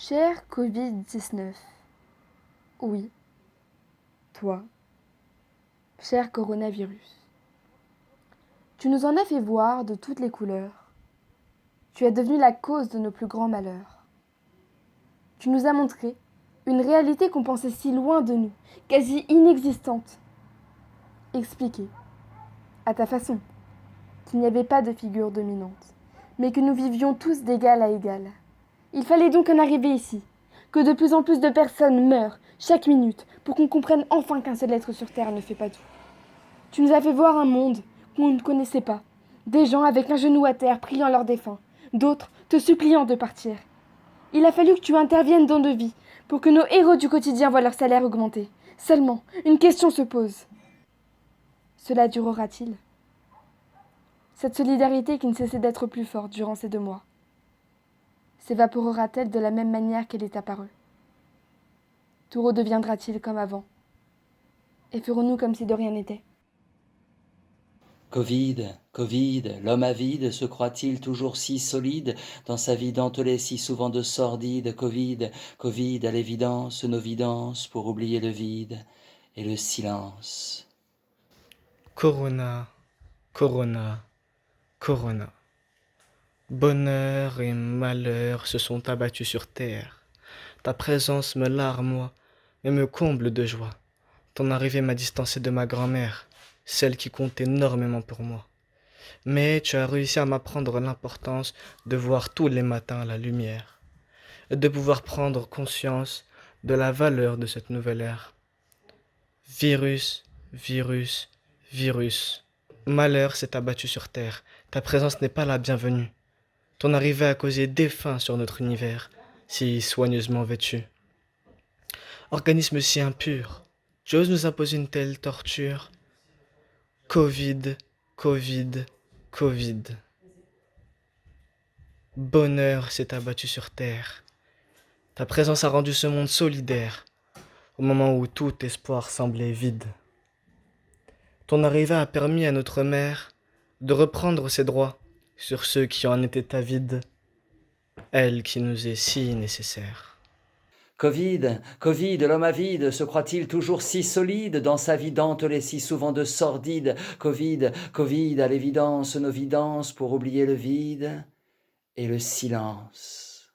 Cher Covid-19, oui, toi, cher coronavirus, tu nous en as fait voir de toutes les couleurs. Tu es devenu la cause de nos plus grands malheurs. Tu nous as montré une réalité qu'on pensait si loin de nous, quasi inexistante. Expliquer, à ta façon, qu'il n'y avait pas de figure dominante, mais que nous vivions tous d'égal à égal. Il fallait donc en arriver ici, que de plus en plus de personnes meurent chaque minute pour qu'on comprenne enfin qu'un seul être sur Terre ne fait pas tout. Tu nous as fait voir un monde qu'on ne connaissait pas, des gens avec un genou à terre priant leurs défunts, d'autres te suppliant de partir. Il a fallu que tu interviennes dans nos vies pour que nos héros du quotidien voient leur salaire augmenter. Seulement, une question se pose. Cela durera-t-il ? Cette solidarité qui ne cessait d'être plus forte durant ces 2 mois s'évaporera-t-elle de la même manière qu'elle est apparue ? Tout redeviendra-t-il comme avant ? Et ferons-nous comme si de rien n'était ? Covid, Covid, l'homme avide se croit-il toujours si solide dans sa vie dentelée si souvent de sordide? Covid, Covid, à l'évidence, nos vidances pour oublier le vide et le silence. Corona, Corona, Corona. Bonheur et malheur se sont abattus sur terre. Ta présence me larmoie et me comble de joie. Ton arrivée m'a distancé de ma grand-mère, celle qui compte énormément pour moi. Mais tu as réussi à m'apprendre l'importance de voir tous les matins la lumière et de pouvoir prendre conscience de la valeur de cette nouvelle ère. Virus, virus, virus. Malheur s'est abattu sur terre. Ta présence n'est pas la bienvenue. Ton arrivée a causé défunts sur notre univers, si soigneusement vêtu. Organisme si impur, tu oses nous imposer une telle torture. Covid, Covid, Covid. Bonheur s'est abattu sur terre. Ta présence a rendu ce monde solidaire, au moment où tout espoir semblait vide. Ton arrivée a permis à notre mère de reprendre ses droits sur ceux qui en étaient avides, elle qui nous est si nécessaire. Covid, Covid, l'homme avide se croit-il toujours si solide dans sa vie dentelée si souvent de sordide? Covid, Covid, à l'évidence, nos vidances pour oublier le vide et le silence.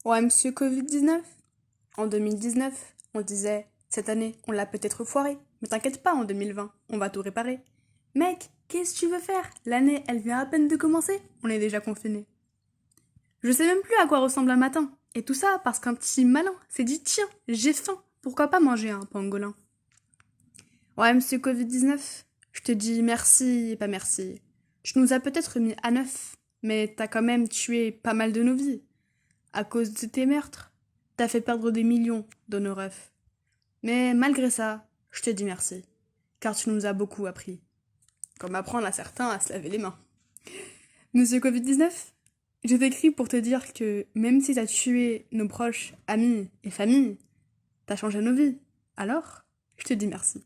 Ouais, monsieur Covid-19. En 2019, on disait, cette année, on l'a peut-être foiré. Mais t'inquiète pas, en 2020, on va tout réparer. Mec, qu'est-ce que tu veux faire? L'année, elle vient à peine de commencer. On est déjà confiné. Je sais même plus à quoi ressemble un matin. Et tout ça parce qu'un petit malin s'est dit, tiens, j'ai faim. Pourquoi pas manger un pangolin? Ouais, monsieur Covid-19, je te dis merci et pas merci. Tu nous as peut-être mis à neuf, mais t'as quand même tué pas mal de nos vies. À cause de tes meurtres, t'as fait perdre des millions de nos refs. Mais malgré ça, je te dis merci, car tu nous as beaucoup appris. Comme apprendre à certains à se laver les mains. Monsieur Covid-19, je t'écris pour te dire que même si t'as tué nos proches, amis et familles, t'as changé nos vies. Alors, je te dis merci.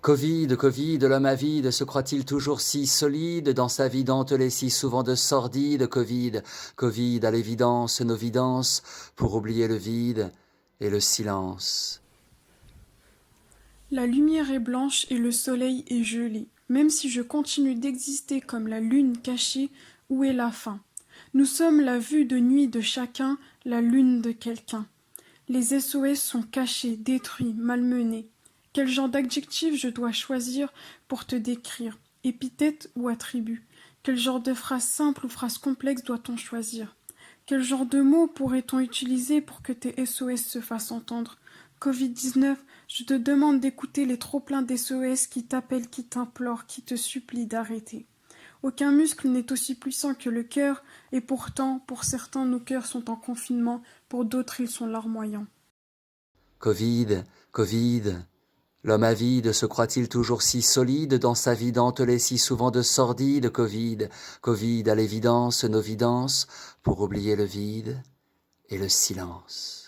Covid, Covid, l'homme avide se croit-il toujours si solide dans sa vie dentelée si souvent de sordide? Covid, Covid, à l'évidence, nos vidances pour oublier le vide et le silence. La lumière est blanche et le soleil est gelé. Même si je continue d'exister comme la lune cachée, où est la fin? Nous sommes la vue de nuit de chacun, la lune de quelqu'un. Les SOS sont cachés, détruits, malmenés. Quel genre d'adjectif je dois choisir pour te décrire? Épithète ou attribut? Quel genre de phrase simple ou phrase complexe doit-on choisir? Quel genre de mots pourrait-on utiliser pour que tes SOS se fassent entendre? Covid-19, je te demande d'écouter les trop-pleins d'SOS qui t'appellent, qui t'implorent, qui te supplient d'arrêter. Aucun muscle n'est aussi puissant que le cœur, et pourtant, pour certains, nos cœurs sont en confinement, pour d'autres, ils sont larmoyants. Covid, Covid, l'homme avide se croit-il toujours si solide dans sa vie dentelée si souvent de sordide? Covid, Covid, à l'évidence, nos vidances pour oublier le vide et le silence.